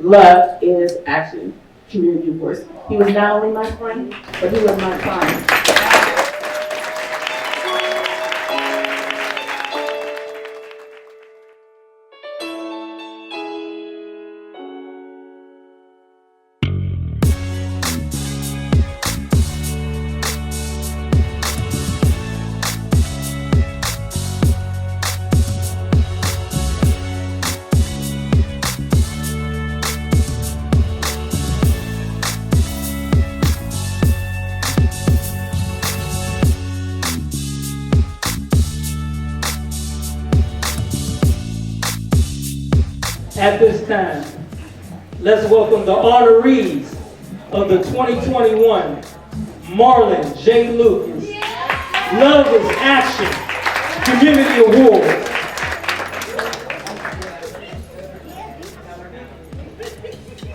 Love is Action Community Awards. He was not only my friend, but he was my client. At this time, let's welcome the honorees of the 2021 Marlon J. Lucas Love is Action Community Award.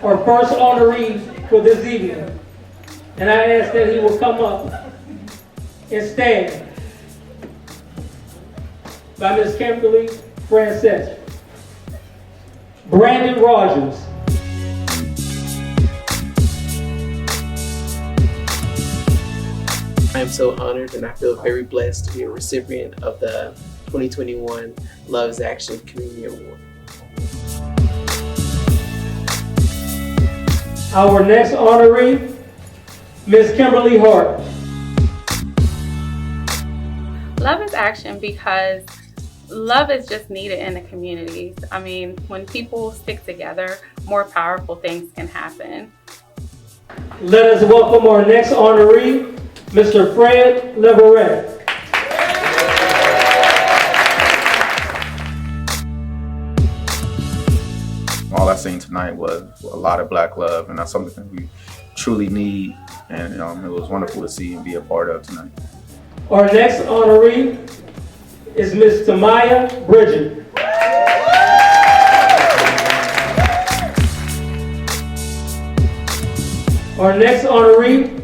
Our first honoree for this evening, and I ask that he will come up and stand by Ms. Kimberly Francette. Brandon Rogers. I am so honored and I feel very blessed to be a recipient of the 2021 Love is Action Community Award. Our next honoree, Ms. Kimberly Hart. Love is action because love is just needed in the communities. I mean, when people stick together, more powerful things can happen. Let us welcome our next honoree, Mr. Fred Leverett. All I seen tonight was a lot of black love, and that's something that we truly need, and it was wonderful to see and be a part of tonight. Our next honoree is Ms. Tamaya Bridget. Our next honoree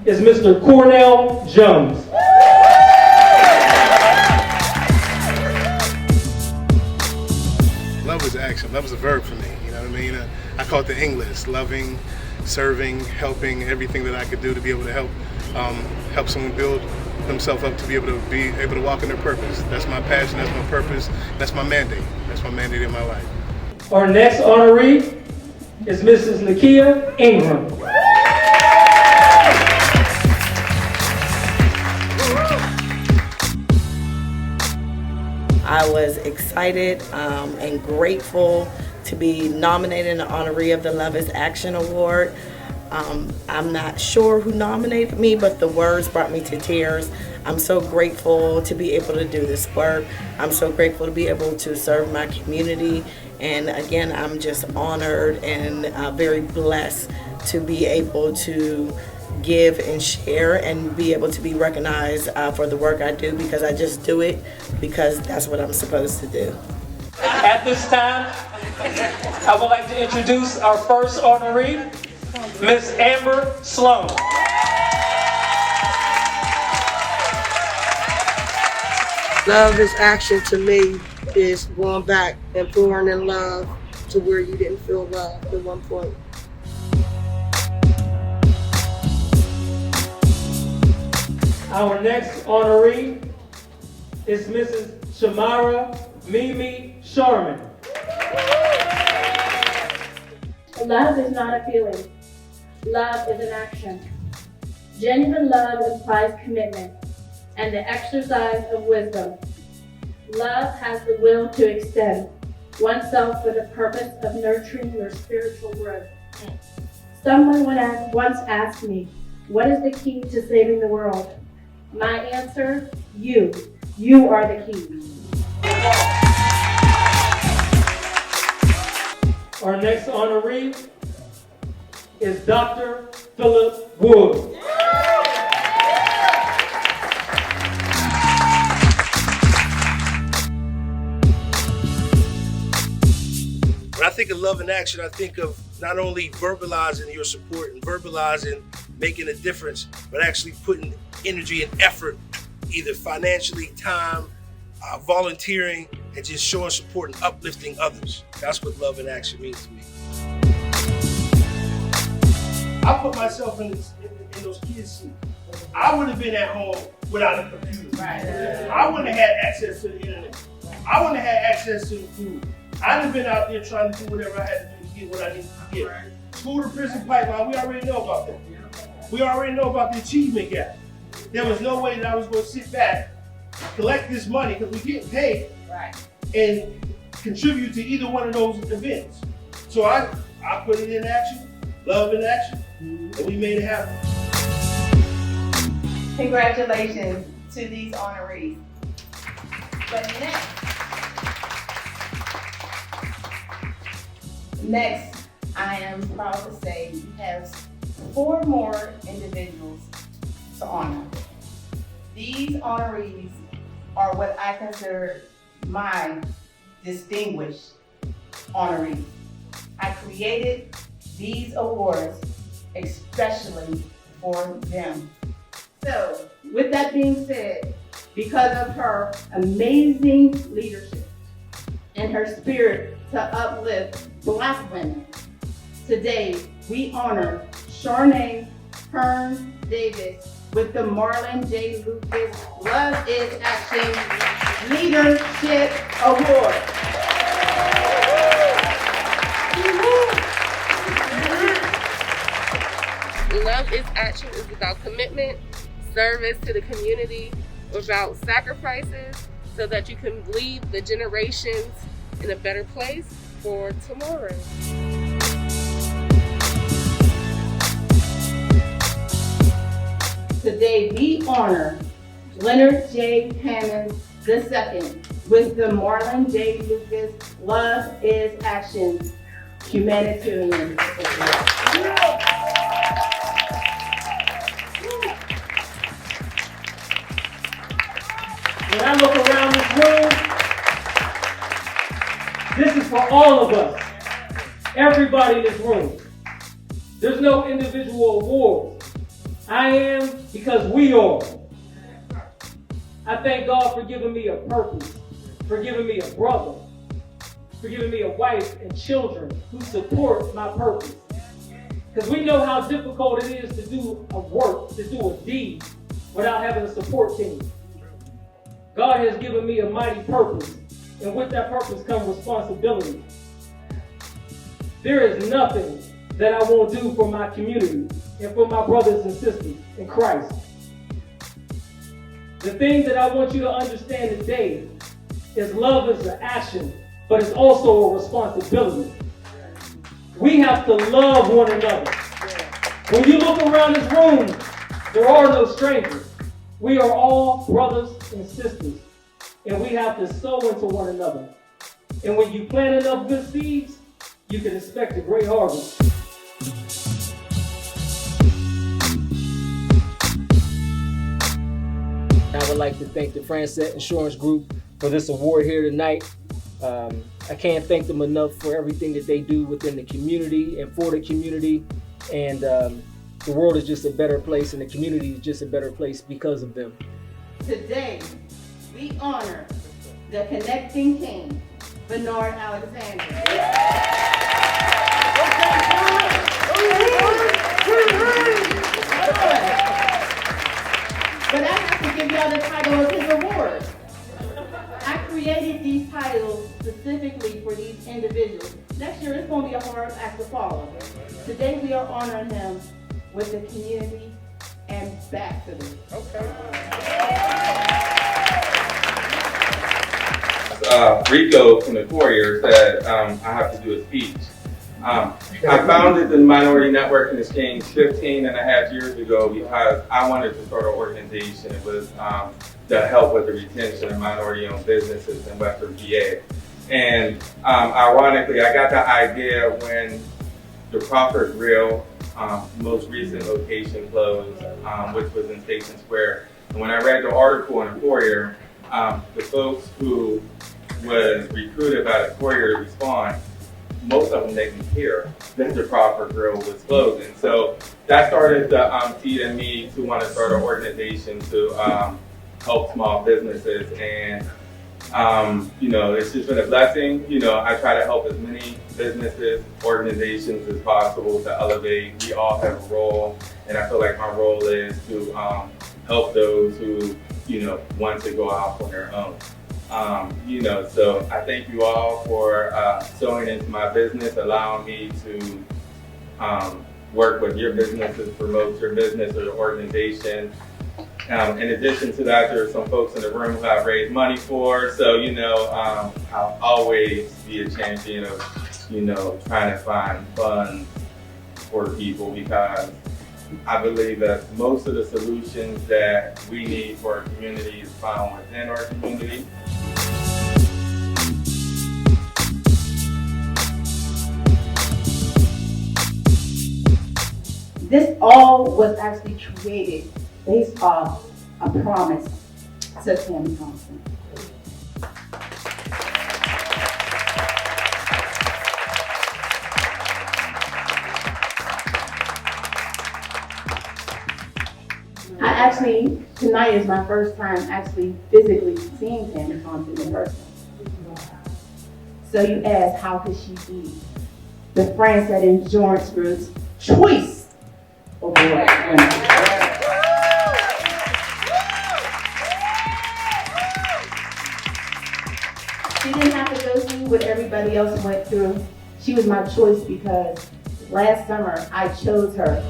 is Mr. Cornell Jones. Love is action. Love is a verb for me. You know what I mean? I call it the English: loving, serving, helping, everything that I could do to be able to help someone build themselves up to be able to walk in their purpose. That's my passion. That's my purpose. That's my mandate. That's my mandate in my life. Our next honoree is Mrs. Nakia Ingram. I was excited and grateful to be nominated and honoree of the Love is Action Award. I'm not sure who nominated me, but the words brought me to tears. I'm so grateful to be able to do this work. I'm so grateful to be able to serve my community. And again, I'm just honored and very blessed to be able to give and share and be able to be recognized for the work I do, because I just do it because that's what I'm supposed to do. At this time, I would like to introduce our first honoree, Miss Amber Sloan. Love is action to me is going back and pouring in love to where you didn't feel love at one point. Our next honoree is Mrs. Shamara Mimi Sharman. Love is not a feeling. Love is an action. Genuine love implies commitment and the exercise of wisdom. Love has the will to extend oneself for the purpose of nurturing your spiritual growth. Someone once asked me, what is the key to saving the world? My answer, you. You are the key. Our next honoree is Dr. Philip Wood. When I think of love in action, I think of not only verbalizing your support and verbalizing making a difference, but actually putting energy and effort, either financially, time, volunteering, and just showing support and uplifting others. That's what love in action means to me. put myself in those kids' seats. I would have been at home without a computer. I wouldn't have had access to the internet. I wouldn't have had access to the food. I'd have been out there trying to do whatever I had to do to get what I needed to get. School to prison pipeline, we already know about that. We already know about the achievement gap. There was no way that I was going to sit back, collect this money, because we get paid, and contribute to either one of those events. So I put it in action, love in action, and we made it happen. Congratulations to these honorees. But next, I am proud to say we have 4 more individuals to honor. These honorees are what I consider my distinguished honorees. I created these awards especially for them. So, with that being said, because of her amazing leadership and her spirit to uplift Black women, today we honor Sharnae Hearn Davis with the Marlon J. Lucas Love is Action Leadership Award. Love is Action is about commitment, service to the community, about sacrifices, so that you can leave the generations in a better place for tomorrow. Today we honor Leonard J. Hammond II with the Marlon J. Lucas Love is Action Humanitarian Award. When I look around this room, this is for all of us. Everybody in this room. There's no individual awards. I am because we are. I thank God for giving me a purpose, for giving me a brother, for giving me a wife and children who support my purpose. Because we know how difficult it is to do a work, to do a deed without having a support team. God has given me a mighty purpose, and with that purpose comes responsibility. There is nothing that I won't do for my community and for my brothers and sisters in Christ. The thing that I want you to understand today is love is an action, but it's also a responsibility. We have to love one another. When you look around this room, there are no strangers. We are all brothers and sisters, and we have to sow into one another. And when you plant enough good seeds, you can expect a great harvest. I would like to thank the Francette Insurance Group for this award here tonight. I can't thank them enough for everything that they do within the community and for the community. And the world is just a better place, and the community is just a better place because of them. Today, we honor the connecting king, Bernard Alexander. But I have to give y'all the title of his award. I created these titles specifically for these individuals. Next year, it's going to be a hard act to follow. Today, we are honoring him with the community ambassador. Rico from the Courier said I have to do a speech. I founded the Minority Network and Exchange 15 and a half years ago because I wanted to start an organization. It was to help with the retention of minority-owned businesses in Western PA. And ironically, I got the idea when the Crawford Grill most recent location closed, which was in Station Square. And when I read the article in the Courier, the folks who was recruited by the Courier to respond, most of them didn't care that the Crawford Grill was closed. And so that started the seed in me to want to start an organization to help small businesses. And You know, it's just been a blessing. You know, I try to help as many businesses, organizations as possible to elevate. We all have a role, and I feel like my role is to help those who, you know, want to go out on their own. You know, so I thank you all for sewing into my business, allowing me to work with your businesses, promote your business or your organization. In addition to that, there are some folks in the room who I've raised money for. So, you know, I'll always be a champion of, you know, trying to find funds for people, because I believe that most of the solutions that we need for our community is found within our community. This all was actually created based off a promise to Tammy Thompson. I actually, tonight is my first time actually physically seeing Tammy Thompson in person. So you ask, how could she be the Francette Insurance Group's choice of black women? She didn't have to go through what everybody else went through. She was my choice because last summer I chose her.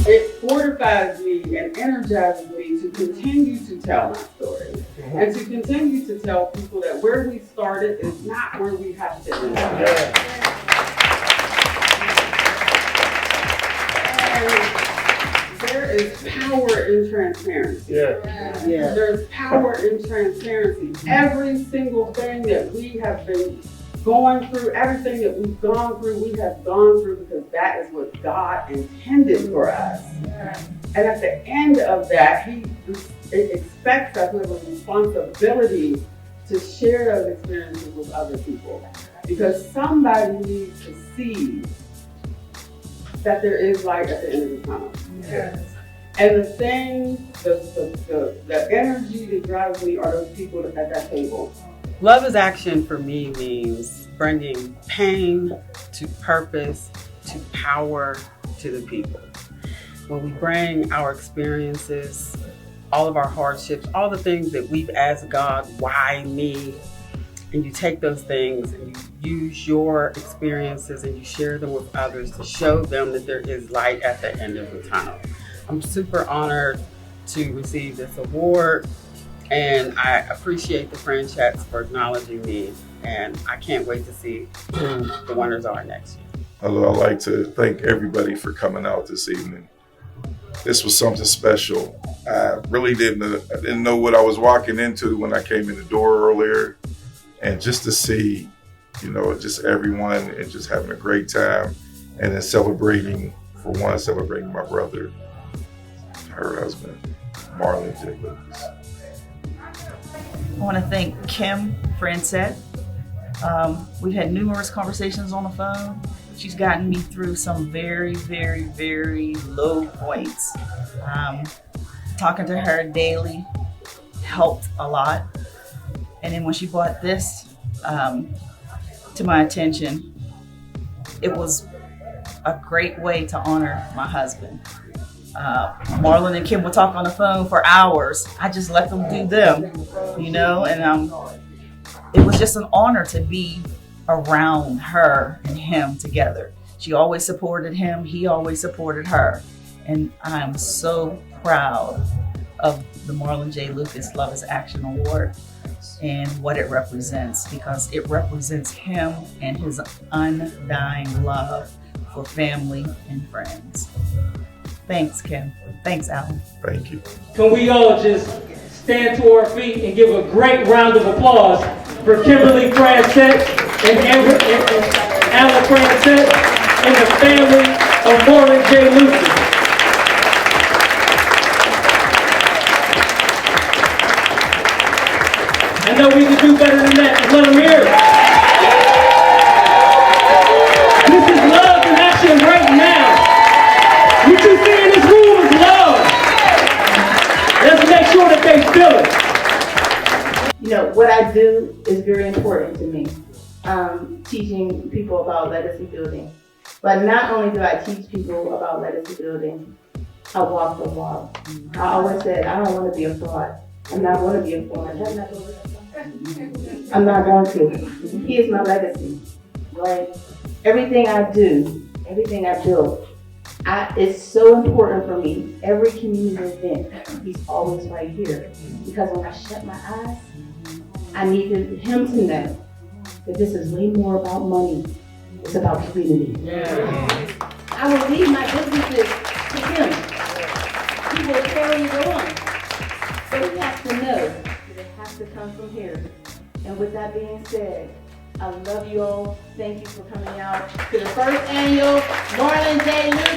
It fortifies me and energizes me to continue to tell my story and to continue to tell people that where we started is not where we have to end. And there is power in transparency. There's power in transparency. Every single thing that we have been going through, everything that we've gone through, we have gone through because that is what God intended for us. And at the end of that, He expects us with a responsibility to share those experiences with other people. Because somebody needs to see that there is light at the end of the tunnel. And the thing, the energy that drives me are those people at that table. Love is action for me means bringing pain to purpose, to power to the people. When we bring our experiences, all of our hardships, all the things that we've asked God, why me? And you take those things and you use your experiences and you share them with others to show them that there is light at the end of the tunnel. I'm super honored to receive this award. And I appreciate the Francettes for acknowledging me, and I can't wait to see who the winners are next year. Hello, I'd like to thank everybody for coming out this evening. This was something special. I really didn't know what I was walking into when I came in the door earlier, and just to see, you know, just everyone and just having a great time, and then celebrating my brother, her husband, Marlon J. Lucas. I want to thank Kim Francette. We've had numerous conversations on the phone. She's gotten me through some very, very, very low points. Talking to her daily helped a lot. And then when she brought this to my attention, it was a great way to honor my husband. Marlon and Kim will talk on the phone for hours. I just let them do them, you know, and it was just an honor to be around her and him together. She always supported him. He always supported her. And I'm so proud of the Marlon J. Lucas Love is Action Award and what it represents, because it represents him and his undying love for family and friends. Thanks, Kim. Thanks, Alan. Thank you. Can we all just stand to our feet and give a great round of applause for Kimberly Francette and Alan Francette and the family of Marlon J. Lucas. I know we can do better than that. feel it. You know, what I do is very important to me. Teaching people about legacy building. But not only do I teach people about legacy building, I walk the walk. I always said, I don't want to be a fraud. I'm not going to be a fraud. I'm not going to. He is my legacy, right? Everything I do, everything I build, it's so important for me. Every community event, he's always right here. Because when I shut my eyes, I needed him to know that this is way more about money. It's about community. Yeah. I will leave my businesses to him. He will carry it on. But he has to know that it has to come from here. And with that being said, I love you all. Thank you for coming out to the first annual Marlon J. Lucas